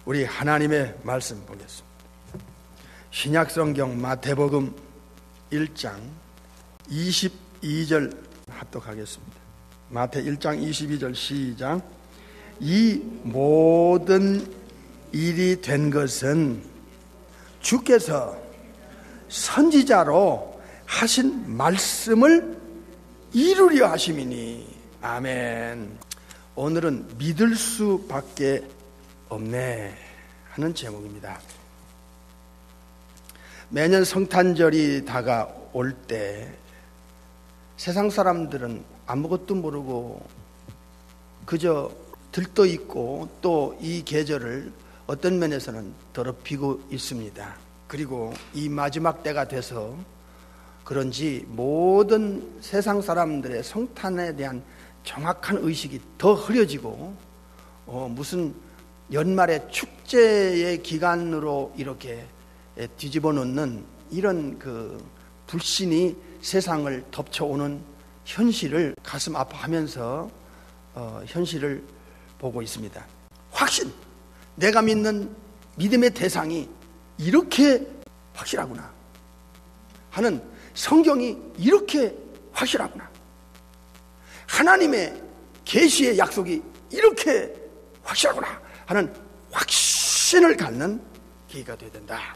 우리 하나님의 말씀 보겠습니다. 신약성경 마태복음 1장 22절 합독하겠습니다. 마태 1장 22절 시작. 이 모든 일이 된 것은 주께서 선지자로 하신 말씀을 이루려 하심이니. 아멘. 오늘은 믿을 수밖에 없네 하는 제목입니다. 매년 성탄절이 다가올 때 세상 사람들은 아무것도 모르고 그저 들떠 있고 또 이 계절을 어떤 면에서는 더럽히고 있습니다. 그리고 이 마지막 때가 돼서 그런지 모든 세상 사람들의 성탄에 대한 정확한 의식이 더 흐려지고 무슨 연말의 축제의 기간으로 이렇게 뒤집어 놓는 이런 그 불신이 세상을 덮쳐오는 현실을 가슴 아파하면서 현실을 보고 있습니다. 확신, 내가 믿는 믿음의 대상이 이렇게 확실하구나 하는, 성경이 이렇게 확실하구나, 하나님의 계시의 약속이 이렇게 확실하구나 하는 확신을 갖는 계기가 되어야 된다.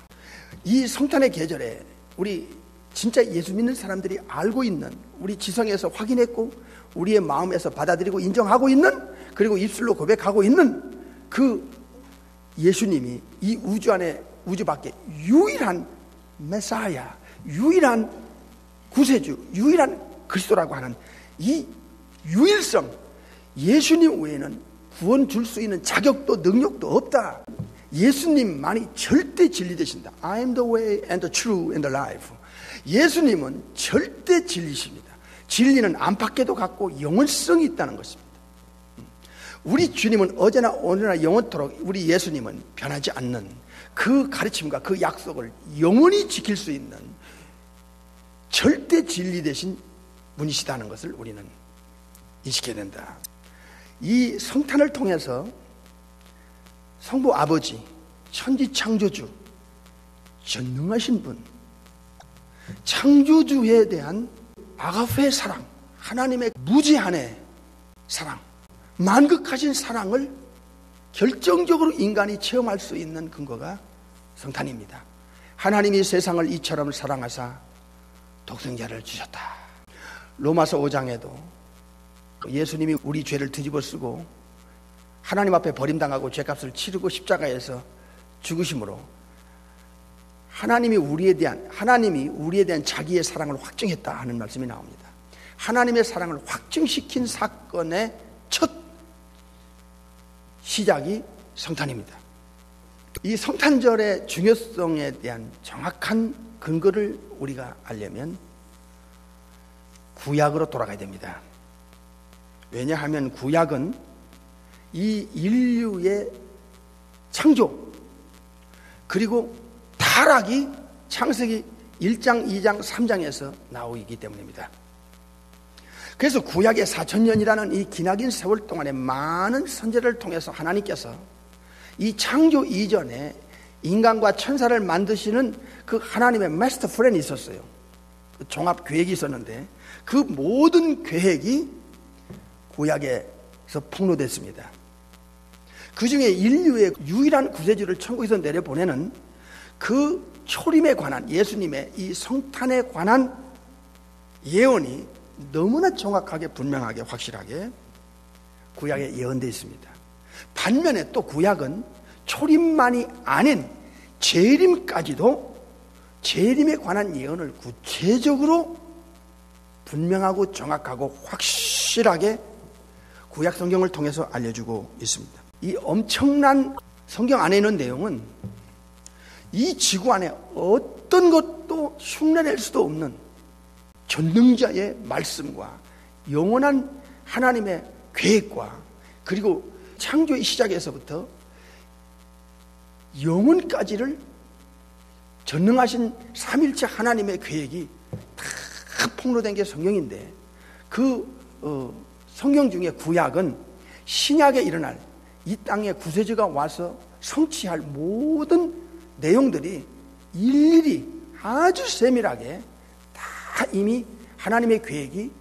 이 성탄의 계절에 우리 진짜 예수 믿는 사람들이 알고 있는, 우리 지성에서 확인했고 우리의 마음에서 받아들이고 인정하고 있는, 그리고 입술로 고백하고 있는 그 예수님이 이 우주 안에, 우주 밖에 유일한 메사야, 유일한 구세주, 유일한 그리스도라고 하는 이 유일성, 예수님 외에는 구원 줄 수 있는 자격도 능력도 없다. 예수님만이 절대 진리 되신다. I am the way and the truth and the life. 예수님은 절대 진리십니다. 진리는 안팎에도 갖고 영원성이 있다는 것입니다. 우리 주님은 어제나 오늘나 영원토록, 우리 예수님은 변하지 않는 그 가르침과 그 약속을 영원히 지킬 수 있는 절대 진리 되신 분이시다는 것을 우리는 인식해야 된다. 이 성탄을 통해서 성부 아버지, 천지 창조주, 전능하신 분, 창조주에 대한 아가페 사랑, 하나님의 무제한의 사랑, 만극하신 사랑을 결정적으로 인간이 체험할 수 있는 근거가 성탄입니다. 하나님이 세상을 이처럼 사랑하사 독생자를 주셨다. 로마서 5장에도 예수님이 우리 죄를 뒤집어 쓰고 하나님 앞에 버림당하고 죄값을 치르고 십자가에서 죽으심으로 하나님이 우리에 대한 자기의 사랑을 확증했다 하는 말씀이 나옵니다. 하나님의 사랑을 확증시킨 사건의 첫 시작이 성탄입니다. 이 성탄절의 중요성에 대한 정확한 근거를 우리가 알려면 구약으로 돌아가야 됩니다. 왜냐하면 구약은 이 인류의 창조, 그리고 타락이 창세기 1장, 2장, 3장에서 나오기 때문입니다. 그래서 구약의 4,000년이라는 이 기나긴 세월 동안에 많은 선지자를 통해서 하나님께서 이 창조 이전에 인간과 천사를 만드시는 그 하나님의 마스터 플랜이 있었어요. 그 종합 계획이 있었는데 그 모든 계획이 구약에서 폭로됐습니다. 그 중에 인류의 유일한 구세주를 천국에서 내려보내는 그 초림에 관한, 예수님의 이 성탄에 관한 예언이 너무나 정확하게, 분명하게, 확실하게 구약에 예언되어 있습니다. 반면에 또 구약은 초림만이 아닌 재림까지도 재림에 관한 예언을 구체적으로 분명하고 정확하고 확실하게 구약 성경을 통해서 알려주고 있습니다. 이 엄청난 성경 안에 있는 내용은 이 지구 안에 어떤 것도 흉내낼 수도 없는 전능자의 말씀과 영원한 하나님의 계획과, 그리고 창조의 시작에서부터 영원까지를 전능하신 삼일체 하나님의 계획이 다 폭로된 게 성경인데, 성경 중에 구약은 신약에 일어날 이 땅에 구세주가 와서 성취할 모든 내용들이 일일이 아주 세밀하게 다 이미 하나님의 계획이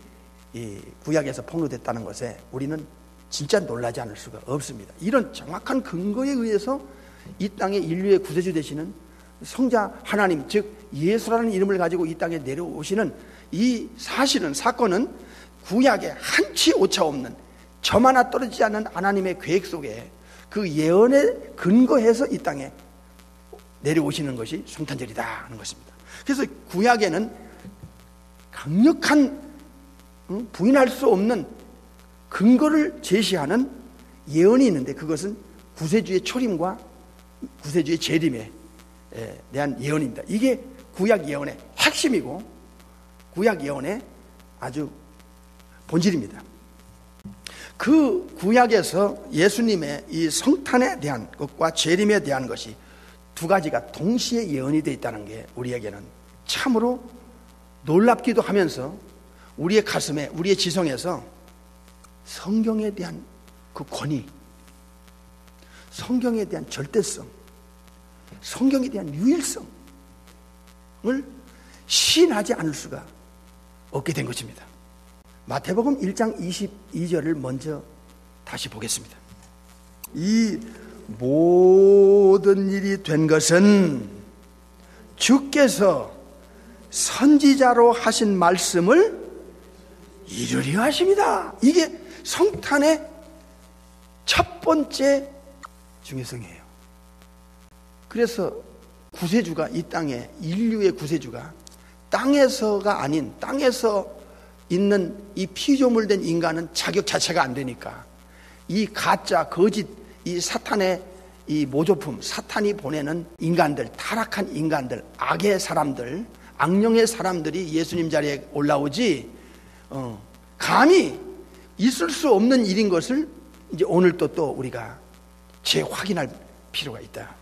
이 구약에서 폭로됐다는 것에 우리는 진짜 놀라지 않을 수가 없습니다. 이런 정확한 근거에 의해서 이 땅에 인류의 구세주 되시는 성자 하나님, 즉 예수라는 이름을 가지고 이 땅에 내려오시는 이 사건은 구약에 한치 오차 없는 점 하나 떨어지지 않는 하나님의 계획 속에 그 예언에 근거해서 이 땅에 내려오시는 것이 성탄절이다 하는 것입니다. 그래서 구약에는 강력한 부인할 수 없는 근거를 제시하는 예언이 있는데, 그것은 구세주의 초림과 구세주의 재림에 대한 예언입니다. 이게 구약 예언의 핵심이고 구약 예언의 아주 본질입니다. 그 구약에서 예수님의 이 성탄에 대한 것과 재림에 대한 것이 두 가지가 동시에 예언이 되어 있다는 게 우리에게는 참으로 놀랍기도 하면서 우리의 가슴에, 우리의 지성에서 성경에 대한 그 권위, 성경에 대한 절대성, 성경에 대한 유일성을 시인하지 않을 수가 없게 된 것입니다. 마태복음 1장 22절을 먼저 다시 보겠습니다. 이 모든 일이 된 것은 주께서 선지자로 하신 말씀을 이루려 하십니다. 이게 성탄의 첫 번째 중요성이에요. 그래서 구세주가 이 땅에, 인류의 구세주가 땅에서가 아닌, 땅에서 있는 이 피조물된 인간은 자격 자체가 안 되니까 이 가짜, 거짓, 이 사탄의 이 모조품, 사탄이 보내는 인간들, 타락한 인간들, 악의 사람들, 악령의 사람들이 예수님 자리에 올라오지, 감히 있을 수 없는 일인 것을 이제 오늘 또 우리가 재확인할 필요가 있다.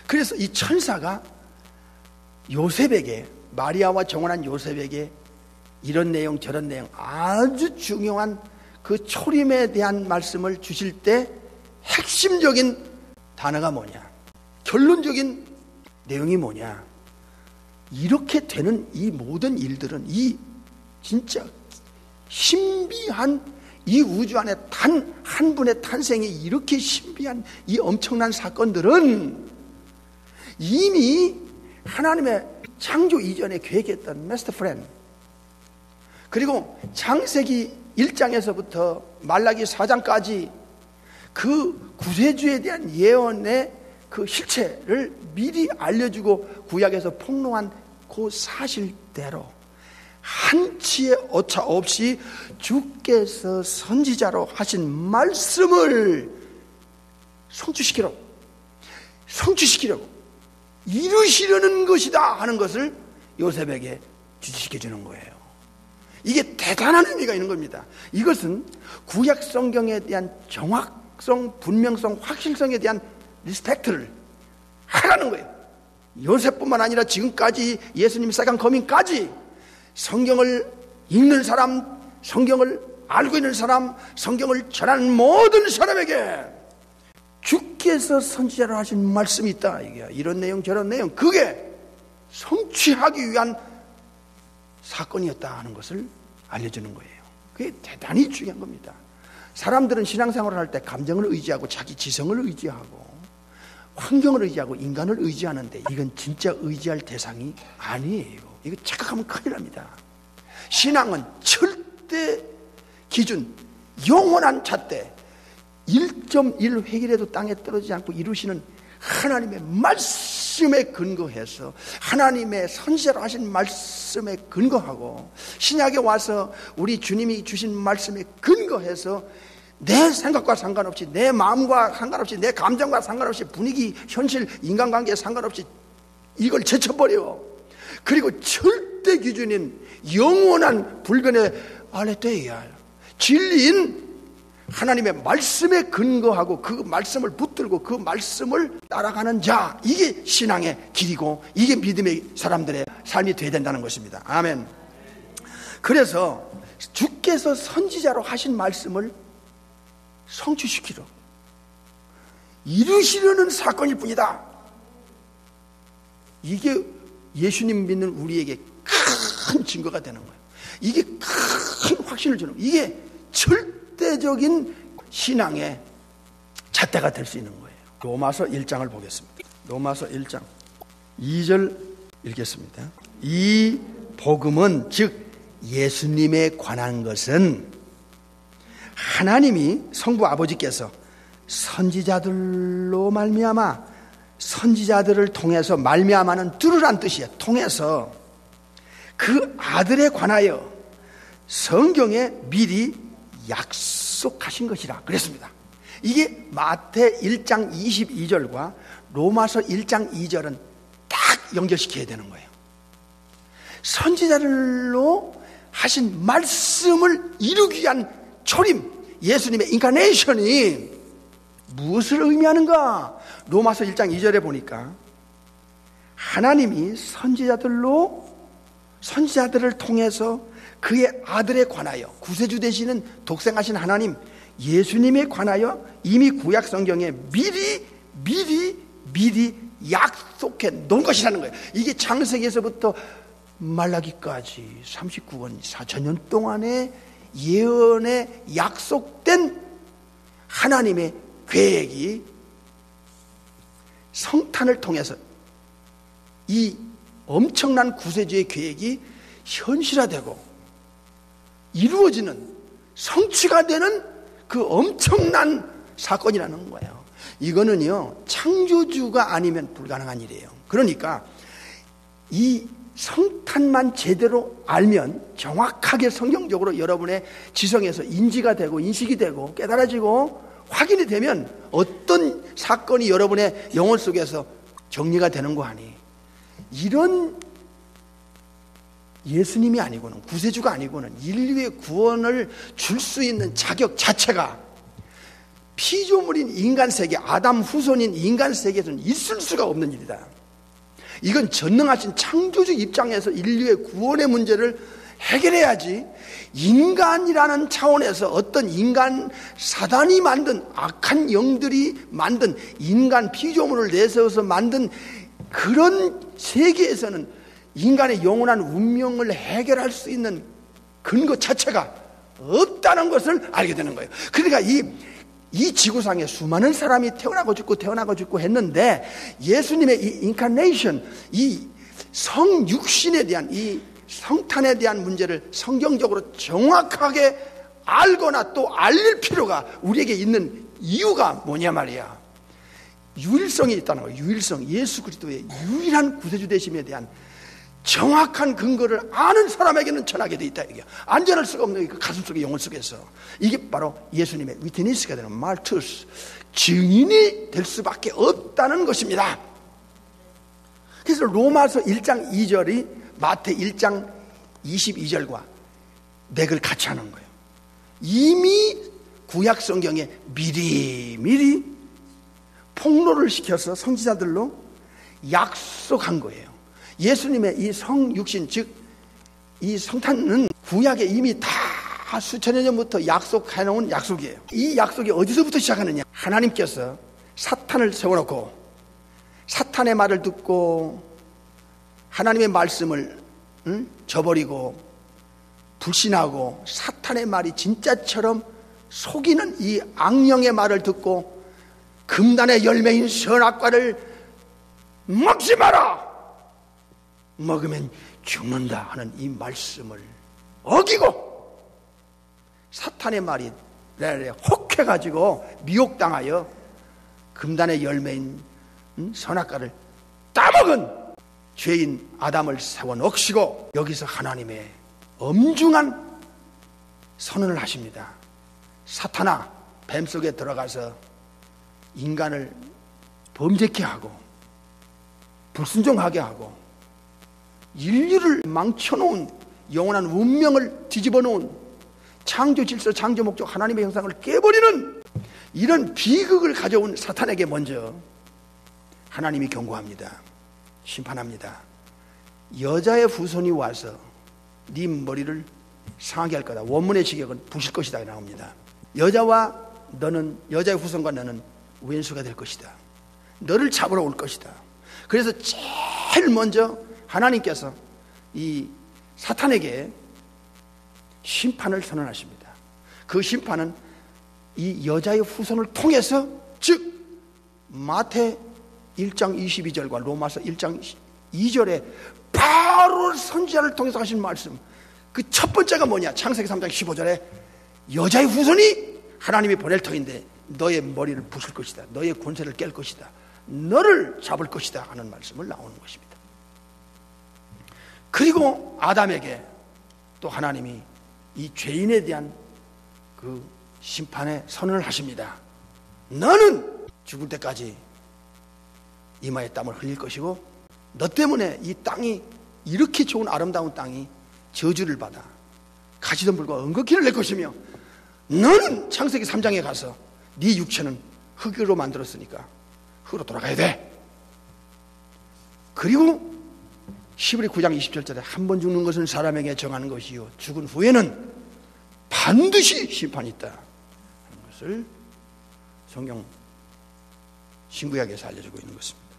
그래서 이 천사가 요셉에게, 마리아와 정혼한 요셉에게 이런 내용 저런 내용 아주 중요한 그 초림에 대한 말씀을 주실 때 핵심적인 단어가 뭐냐, 결론적인 내용이 뭐냐, 이렇게 되는 이 모든 일들은, 이 진짜 신비한 이 우주 안에 단 한 분의 탄생이 이렇게 신비한 이 엄청난 사건들은 이미 하나님의 창조 이전에 계획했던 마스터 플랜, 그리고 창세기 1장에서부터 말라기 4장까지 그 구세주에 대한 예언의 그 실체를 미리 알려주고 구약에서 폭로한 그 사실대로 한치의 오차 없이 주께서 선지자로 하신 말씀을 성취시키려고 이루시려는 것이다 하는 것을 요셉에게 주시켜주는 거예요. 이게 대단한 의미가 있는 겁니다. 이것은 구약 성경에 대한 정확성, 분명성, 확실성에 대한 리스펙트를 하라는 거예요. 요셉뿐만 아니라 지금까지 예수님 세컨 커밍까지 성경을 읽는 사람, 성경을 알고 있는 사람, 성경을 전하는 모든 사람에게 주께서 선지자로 하신 말씀이 있다. 이게 이런 내용 저런 내용, 그게 성취하기 위한 사건이었다 하는 것을 알려주는 거예요. 그게 대단히 중요한 겁니다. 사람들은 신앙생활을 할 때 감정을 의지하고 자기 지성을 의지하고 환경을 의지하고 인간을 의지하는데, 이건 진짜 의지할 대상이 아니에요. 이거 착각하면 큰일 납니다. 신앙은 절대 기준, 영원한 잣대, 1.1획이라도 땅에 떨어지지 않고 이루시는 하나님의 말씀에 근거해서, 하나님의 선지자로 하신 말씀에 근거하고, 신약에 와서 우리 주님이 주신 말씀에 근거해서 내 생각과 상관없이, 내 마음과 상관없이, 내 감정과 상관없이, 분위기, 현실, 인간관계에 상관없이 이걸 제쳐버려. 그리고 절대 기준인 영원한 불변의 알레테이아, 진리인 하나님의 말씀에 근거하고 그 말씀을 붙들고 그 말씀을 따라가는 자, 이게 신앙의 길이고 이게 믿음의 사람들의 삶이 되어야 된다는 것입니다. 아멘. 그래서 주께서 선지자로 하신 말씀을 성취시키러, 이루시려는 사건일 뿐이다. 이게 예수님 믿는 우리에게 큰 증거가 되는 거예요. 이게 큰 확신을 주는 거예요. 이게 절대적인 신앙의 잣대가 될 수 있는 거예요. 로마서 1장을 보겠습니다. 로마서 1장 2절 읽겠습니다. 이 복음은 즉 예수님에 관한 것은 하나님이 성부 아버지께서 선지자들로 말미암아, 선지자들을 통해서, 말미암아는 들으란 뜻이에요. 통해서 그 아들에 관하여 성경에 미리 약속하신 것이라 그랬습니다. 이게 마태 1장 22절과 로마서 1장 2절은 딱 연결시켜야 되는 거예요. 선지자들로 하신 말씀을 이루기 위한 초림, 예수님의 인카네이션이 무엇을 의미하는가? 로마서 1장 2절에 보니까 하나님이 선지자들을 통해서 그의 아들에 관하여, 구세주 되시는 독생하신 하나님 예수님에 관하여 이미 구약 성경에 미리 약속해 놓은 것이라는 거예요. 이게 창세기에서부터 말라기까지 39권 4천년 동안의 예언에 약속된 하나님의 계획이 성탄을 통해서 이 엄청난 구세주의 계획이 현실화되고 이루어지는, 성취가 되는 그 엄청난 사건이라는 거예요. 이거는요, 창조주가 아니면 불가능한 일이에요. 그러니까 이 성탄만 제대로 알면, 정확하게 성경적으로 여러분의 지성에서 인지가 되고 인식이 되고 깨달아지고 확인이 되면 어떤 사건이 여러분의 영혼 속에서 정리가 되는 거 아니. 이런 예수님이 아니고는, 구세주가 아니고는 인류의 구원을 줄 수 있는 자격 자체가 피조물인 인간 세계, 아담 후손인 인간 세계에서는 있을 수가 없는 일이다. 이건 전능하신 창조주 입장에서 인류의 구원의 문제를 해결해야지, 인간이라는 차원에서 어떤 인간 사단이 만든, 악한 영들이 만든 인간 피조물을 내세워서 만든 그런 세계에서는 인간의 영원한 운명을 해결할 수 있는 근거 자체가 없다는 것을 알게 되는 거예요. 그러니까 이 지구상에 수많은 사람이 태어나고 죽고 했는데, 예수님의 이 인카네이션, 이 성육신에 대한, 이 성탄에 대한 문제를 성경적으로 정확하게 알거나 또 알릴 필요가 우리에게 있는 이유가 뭐냐 말이야. 유일성이 있다는 거예요. 유일성, 예수 그리스도의 유일한 구세주 되심에 대한 정확한 근거를 아는 사람에게는 전하게 돼 있다. 이게 안전할 수가 없는 그 가슴 속의 영혼 속에서, 이게 바로 예수님의 위트니스가 되는 말투스, 증인이 될 수밖에 없다는 것입니다. 그래서 로마서 1장 2절이 마태 1장 22절과 맥을 같이 하는 거예요. 이미 구약 성경에 미리 폭로를 시켜서 선지자들로 약속한 거예요. 예수님의 이 성육신, 즉 이 성탄은 구약에 이미 다 수천여 년부터 약속해 놓은 약속이에요. 이 약속이 어디서부터 시작하느냐? 하나님께서 사탄을 세워놓고 사탄의 말을 듣고 하나님의 말씀을 저버리고 불신하고 사탄의 말이 진짜처럼 속이는 이 악령의 말을 듣고 금단의 열매인 선악과를 먹지 마라! 먹으면 죽는다 하는 이 말씀을 어기고 사탄의 말이 혹해가지고 미혹당하여 금단의 열매인 선악과를 따먹은 죄인 아담을 세워놓으시고, 여기서 하나님의 엄중한 선언을 하십니다. 사탄아, 뱀 속에 들어가서 인간을 범죄케 하고 불순종하게 하고 인류를 망쳐놓은, 영원한 운명을 뒤집어 놓은, 창조 질서, 창조 목적, 하나님의 형상을 깨버리는 이런 비극을 가져온 사탄에게 먼저 하나님이 경고합니다. 심판합니다. 여자의 후손이 와서 네 머리를 상하게 할 거다. 원문의 직역은 부실 것이다 나옵니다. 여자의 후손과 너는 왼수가 될 것이다. 너를 잡으러 올 것이다. 그래서 제일 먼저 하나님께서 이 사탄에게 심판을 선언하십니다. 그 심판은 이 여자의 후손을 통해서, 즉 마태 1장 22절과 로마서 1장 2절에 바로 선지자를 통해서 하신 말씀, 그 첫 번째가 뭐냐? 창세기 3장 15절에 여자의 후손이 하나님이 보낼 터인데 너의 머리를 부술 것이다, 너의 권세를 깰 것이다, 너를 잡을 것이다 하는 말씀을 나오는 것입니다. 그리고 아담에게 또 하나님이 이 죄인에 대한 그 심판의 선언을 하십니다. 너는 죽을 때까지 이마에 땀을 흘릴 것이고, 너 때문에 이 땅이, 이렇게 좋은 아름다운 땅이 저주를 받아 가시덤불과 은거키를 낼 것이며, 너는 창세기 3장에 가서 네 육체는 흙으로 만들었으니까 흙으로 돌아가야 돼. 그리고 히브리 9장 27절에 한 번 죽는 것은 사람에게 정하는 것이요 죽은 후에는 반드시 심판이 있다 하는 것을 성경 신구약에서 알려주고 있는 것입니다.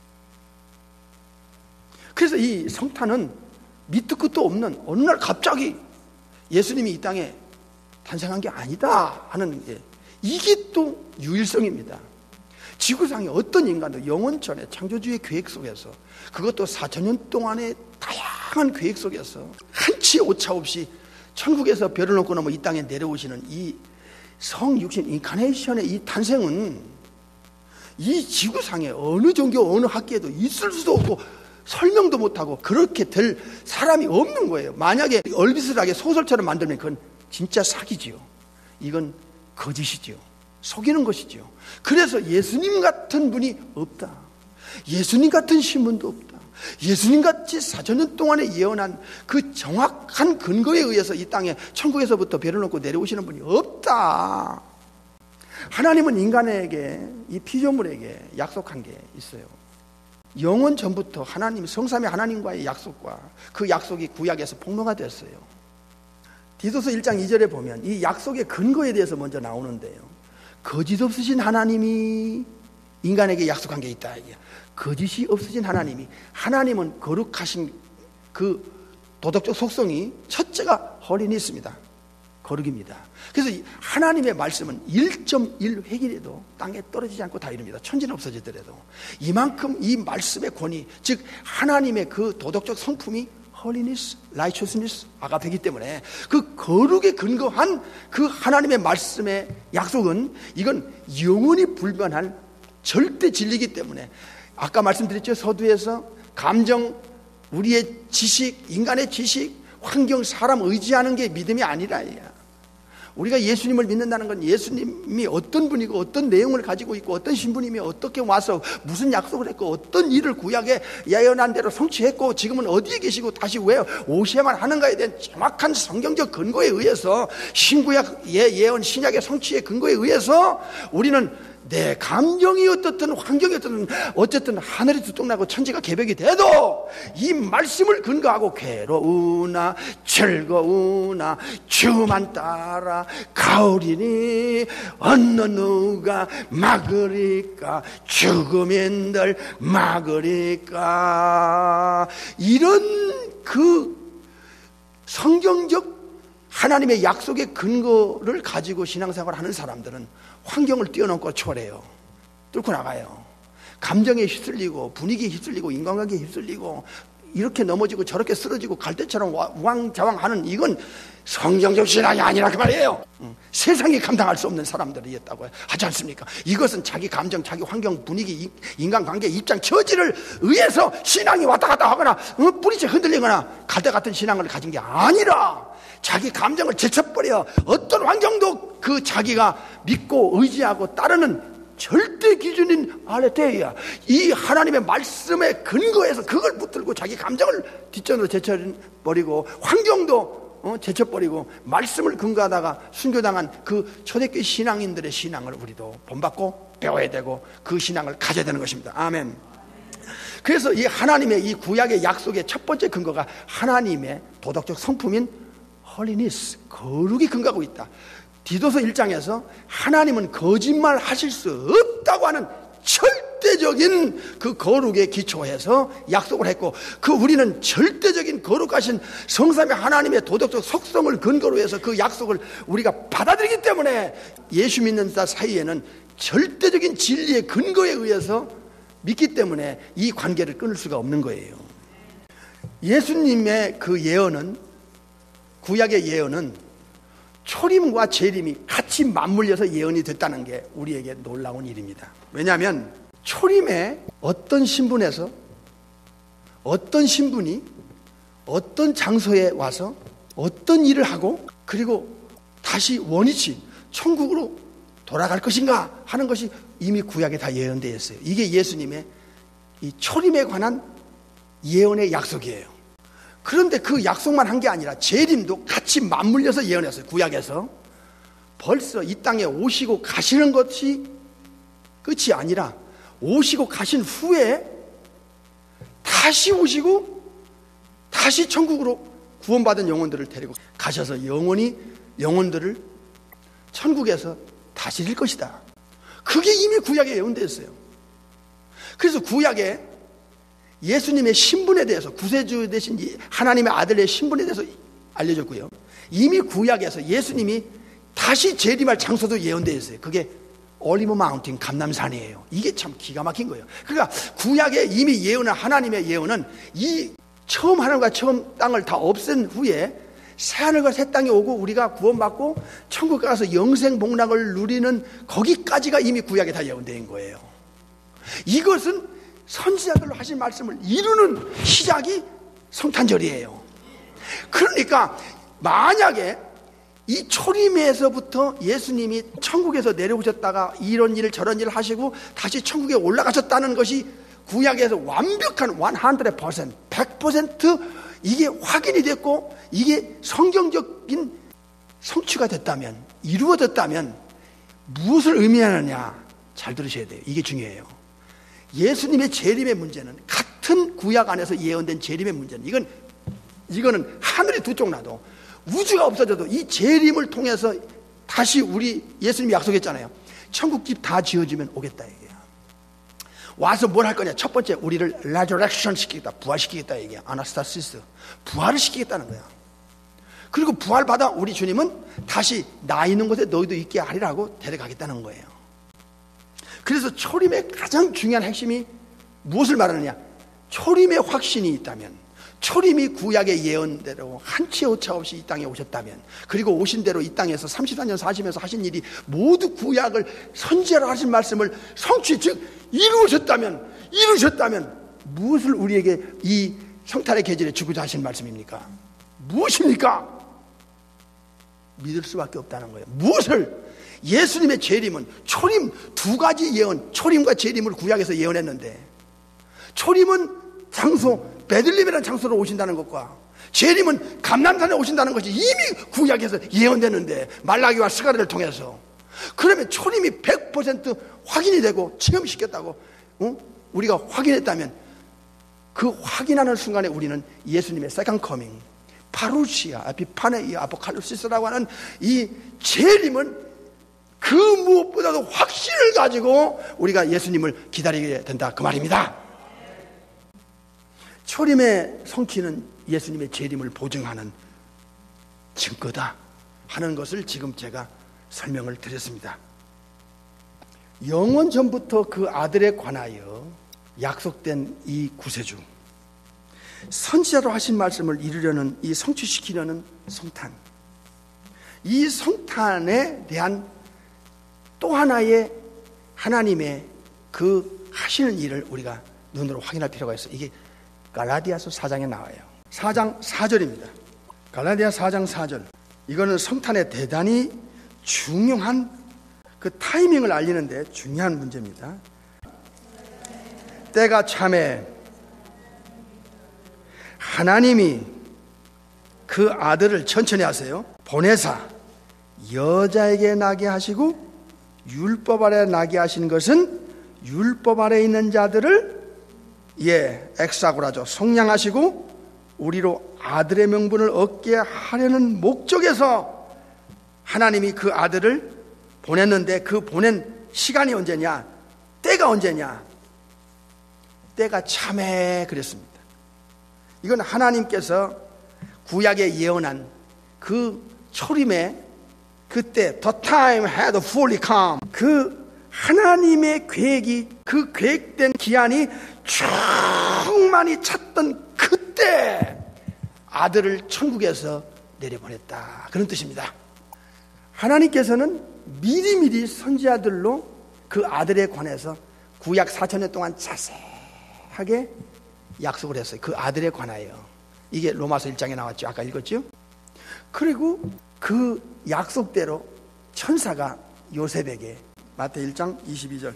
그래서 이 성탄은 밑도 끝도 없는 어느 날 갑자기 예수님이 이 땅에 탄생한 게 아니다 하는 게, 이게 또 유일성입니다. 지구상의 어떤 인간도 영원전에 창조주의 계획 속에서, 그것도 4,000년 동안의 다양한 계획 속에서 한치 오차 없이 천국에서 별을 놓고 넘어 이 땅에 내려오시는 이 성육신 인카네이션의 이 탄생은 이 지구상의 어느 종교 어느 학계에도 있을 수도 없고 설명도 못하고 그렇게 될 사람이 없는 거예요. 만약에 얼비스하게 소설처럼 만들면 그건 진짜 사기지요. 이건 거짓이지요. 속이는 것이지요. 그래서 예수님 같은 분이 없다, 예수님 같은 신분도 없다, 예수님같이 4,000년 동안에 예언한 그 정확한 근거에 의해서 이 땅에 천국에서부터 별을 놓고 내려오시는 분이 없다. 하나님은 인간에게, 이 피조물에게 약속한 게 있어요. 영원 전부터 하나님, 성삼위 하나님과의 약속과 그 약속이 구약에서 폭로가 됐어요. 디도서 1장 2절에 보면 이 약속의 근거에 대해서 먼저 나오는데요, 거짓 없으신 하나님이 인간에게 약속한 게 있다. 거짓이 없으신 하나님이, 하나님은 거룩하신 그 도덕적 속성이 첫째가 홀리니스입니다. 거룩입니다. 그래서 하나님의 말씀은 1.1획이라도 땅에 떨어지지 않고 다 이릅니다. 천지는 없어지더라도. 이만큼 이 말씀의 권위, 즉 하나님의 그 도덕적 성품이 홀리니스, 라이처스니스, 아가페이기 때문에 그 거룩에 근거한 그 하나님의 말씀의 약속은, 이건 영원히 불변할 절대 진리이기 때문에, 아까 말씀드렸죠. 서두에서 감정, 우리의 지식, 인간의 지식, 환경, 사람 의지하는 게 믿음이 아니라, 우리가 예수님을 믿는다는 건 예수님이 어떤 분이고 어떤 내용을 가지고 있고 어떤 신분이며 어떻게 와서 무슨 약속을 했고 어떤 일을 구약에 예언한 대로 성취했고 지금은 어디에 계시고 다시 왜 오셔야만 하는가에 대한 정확한 성경적 근거에 의해서, 신구약의 예언, 신약의 성취의 근거에 의해서 우리는 내 감정이 어떻든 환경이 어쨌든 하늘이 두둑나고 천지가 개벽이 돼도 이 말씀을 근거하고 괴로우나 즐거우나 주만 따라 가오리니 어느 누가 막으리까 죽음인들 막으리까, 이런 그 성경적 하나님의 약속의 근거를 가지고 신앙생활을 하는 사람들은 환경을 뛰어넘고 초월해요. 뚫고 나가요. 감정에 휩쓸리고 분위기에 휩쓸리고 인간관계에 휩쓸리고 이렇게 넘어지고 저렇게 쓰러지고 갈대처럼 우왕좌왕하는, 이건 성경적 신앙이 아니라 그 말이에요. 세상이 감당할 수 없는 사람들이었다고 하지 않습니까? 이것은 자기 감정, 자기 환경, 분위기, 인간관계, 입장, 처지를 의해서 신앙이 왔다 갔다 하거나 뿌리채 흔들리거나 갈대 같은 신앙을 가진 게 아니라 자기 감정을 제쳐버려 어떤 환경도 그 자기가 믿고 의지하고 따르는 절대 기준인 알레테이야, 이 하나님의 말씀의 근거에서 그걸 붙들고 자기 감정을 뒷전으로 제쳐버리고 환경도 제쳐버리고 말씀을 근거하다가 순교당한 그 초대교회 신앙인들의 신앙을 우리도 본받고 배워야 되고 그 신앙을 가져야 되는 것입니다. 아멘. 그래서 이 하나님의 이 구약의 약속의 첫 번째 근거가 하나님의 도덕적 성품인 홀리니스, 거룩이 근거하고 있다. 디도서 1장에서 하나님은 거짓말 하실 수 없다고 하는 절대적인 그 거룩에 기초해서 약속을 했고, 그 우리는 절대적인 거룩하신 성삼위 하나님의 도덕적 속성을 근거로 해서 그 약속을 우리가 받아들이기 때문에 예수 믿는 자 사이에는 절대적인 진리의 근거에 의해서 믿기 때문에 이 관계를 끊을 수가 없는 거예요. 예수님의 그 예언은, 구약의 예언은 초림과 재림이 같이 맞물려서 예언이 됐다는 게 우리에게 놀라운 일입니다. 왜냐하면 초림에 어떤 신분에서 어떤 신분이 어떤 장소에 와서 어떤 일을 하고, 그리고 다시 원위치 천국으로 돌아갈 것인가 하는 것이 이미 구약에 다 예언되어 있어요. 이게 예수님의 이 초림에 관한 예언의 약속이에요. 그런데 그 약속만 한 게 아니라 재림도 같이 맞물려서 예언했어요. 구약에서 벌써 이 땅에 오시고 가시는 것이 끝이 아니라 오시고 가신 후에 다시 오시고 다시 천국으로 구원받은 영혼들을 데리고 가셔서 영혼들을 천국에서 다스릴 것이다. 그게 이미 구약에 예언되어 있어요. 그래서 구약에 예수님의 신분에 대해서, 구세주 되신 하나님의 아들의 신분에 대해서 알려졌고요. 이미 구약에서 예수님이 다시 재림할 장소도 예언되어 있어요. 그게 올리브 마운틴, 감람산이에요. 이게 참 기가 막힌 거예요. 그러니까 구약에 이미 예언한 하나님의 예언은 이 처음 하늘과 처음 땅을 다 없앤 후에 새 하늘과 새 땅이 오고 우리가 구원받고 천국에 가서 영생 복락을 누리는 거기까지가 이미 구약에 다 예언된 거예요. 이것은 선지자들로 하신 말씀을 이루는 시작이 성탄절이에요. 그러니까 만약에 이 초림에서부터 예수님이 천국에서 내려오셨다가 이런 일 저런 일을 하시고 다시 천국에 올라가셨다는 것이 구약에서 완벽한 100% 이게 확인이 됐고 이게 성경적인 성취가 됐다면, 이루어졌다면 무엇을 의미하느냐 잘 들으셔야 돼요. 이게 중요해요. 예수님의 재림의 문제는, 같은 구약 안에서 예언된 재림의 문제는, 이거는 하늘이 두 쪽 나도 우주가 없어져도 이 재림을 통해서 다시 우리 예수님이 약속했잖아요. 천국집 다 지어지면 오겠다 얘기야. 와서 뭘 할 거냐? 첫 번째, 우리를 resurrection 시키겠다, 부활시키겠다 얘기야. 아나스타시스, 부활을 시키겠다는 거야. 그리고 부활받아 우리 주님은 다시 나 있는 곳에 너희도 있게 하리라고 데려가겠다는 거예요. 그래서 초림의 가장 중요한 핵심이 무엇을 말하느냐? 초림의 확신이 있다면, 초림이 구약의 예언대로 한치 오차 없이 이 땅에 오셨다면, 그리고 오신 대로 이 땅에서 34년 사시면서 하신 일이 모두 구약을 선지자로 하신 말씀을 성취, 즉 이루셨다면 무엇을 우리에게 이 성탄의 계절에 주고자 하신 말씀입니까? 무엇입니까? 믿을 수밖에 없다는 거예요. 무엇을? 예수님의 재림은, 초림 두 가지 예언, 초림과 재림을 구약에서 예언했는데, 초림은 장소, 베들레헴이라는 장소로 오신다는 것과 재림은 감람산에 오신다는 것이 이미 구약에서 예언됐는데, 말라기와 스가랴를 통해서. 그러면 초림이 100% 확인이 되고 체험시켰다고 우리가 확인했다면, 그 확인하는 순간에 우리는 예수님의 세컨드 커밍, 파루시아, 에피파네이아, 아포칼립시스라고 하는 이 재림은 그 무엇보다도 확신을 가지고 우리가 예수님을 기다리게 된다, 그 말입니다. 초림의 성취는 예수님의 재림을 보증하는 증거다 하는 것을 지금 제가 설명을 드렸습니다. 영원 전부터 그 아들에 관하여 약속된 이 구세주, 선지자로 하신 말씀을 이루려는, 이 성취시키려는 성탄, 이 성탄에 대한 또 하나의 하나님의 그 하시는 일을 우리가 눈으로 확인할 필요가 있어요. 이게 갈라디아서 4장에 나와요. 4장 4절입니다. 갈라디아 4장 4절. 이거는 성탄의 대단히 중요한 그 타이밍을 알리는데 중요한 문제입니다. 때가 참에 하나님이 그 아들을, 천천히 하세요, 보내사 여자에게 나게 하시고 율법 아래 나게 하신 것은 율법 아래 있는 자들을 엑사고라죠, 속량하시고 우리로 아들의 명분을 얻게 하려는 목적에서 하나님이 그 아들을 보냈는데 그 보낸 시간이 언제냐? 때가 언제냐? 때가 참에 그랬습니다. 이건 하나님께서 구약에 예언한 그 초림의 그때 the time had fully come, 그 하나님의 계획이, 그 계획된 기한이 충만히 찼던 그때 아들을 천국에서 내려보냈다, 그런 뜻입니다. 하나님께서는 미리미리 선지자들로 그 아들에 관해서 구약 4,000년 동안 자세하게 약속을 했어요. 그 아들에 관하여. 이게 로마서 1장에 나왔죠. 아까 읽었죠. 그리고 그 약속대로 천사가 요셉에게, 마태 1장 22절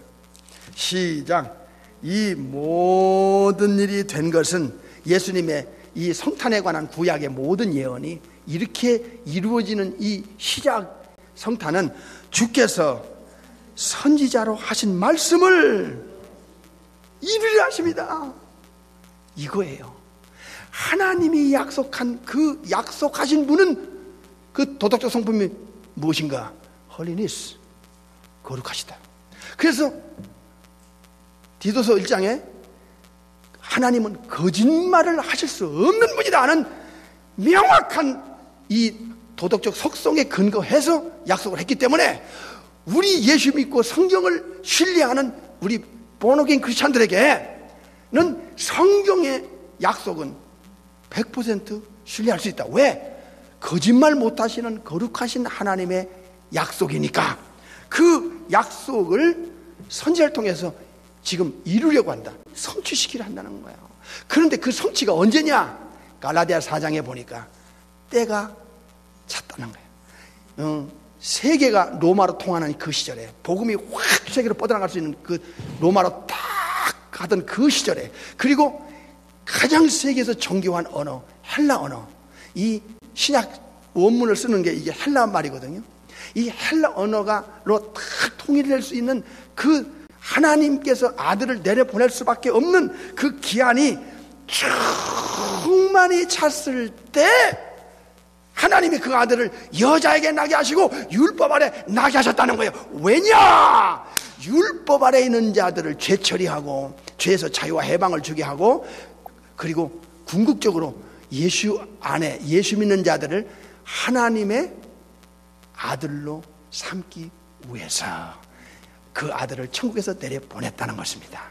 시작. 이 모든 일이 된 것은, 예수님의 이 성탄에 관한 구약의 모든 예언이 이렇게 이루어지는 이 시작 성탄은 주께서 선지자로 하신 말씀을 이루려 하십니다. 이거예요. 하나님이 약속한 그 약속하신 분은 그 도덕적 성품이 무엇인가? 홀리니스, 거룩하시다. 그래서 디도서 1장에 하나님은 거짓말을 하실 수 없는 분이다 하는 명확한 이 도덕적 속성에 근거해서 약속을 했기 때문에 우리 예수 믿고 성경을 신뢰하는 우리 본어게인 크리스찬들에게는 성경의 약속은 100% 신뢰할 수 있다. 왜? 거짓말 못하시는 거룩하신 하나님의 약속이니까. 그 약속을 선지자를 통해서 지금 이루려고 한다. 성취시키려 한다는 거예요. 그런데 그 성취가 언제냐? 갈라디아 4장에 보니까 때가 찼다는 거예요. 세계가 로마로 통하는 그 시절에, 복음이 확 세계로 뻗어나갈 수 있는 그 로마로 딱 가던 그 시절에, 그리고 가장 세계에서 정교한 언어, 헬라 언어, 이 신약 원문을 쓰는 게 이게 헬라 말이거든요. 이 헬라 언어가로 딱 통일될 수 있는 그 하나님께서 아들을 내려보낼 수밖에 없는 그 기한이 충만히 찼을 때 하나님이 그 아들을 여자에게 나게 하시고 율법 아래 나게 하셨다는 거예요. 왜냐? 율법 아래 있는 자들을 죄 처리하고 죄에서 자유와 해방을 주게 하고, 그리고 궁극적으로 예수 안에, 예수 믿는 자들을 하나님의 아들로 삼기 위해서 그 아들을 천국에서 내려보냈다는 것입니다.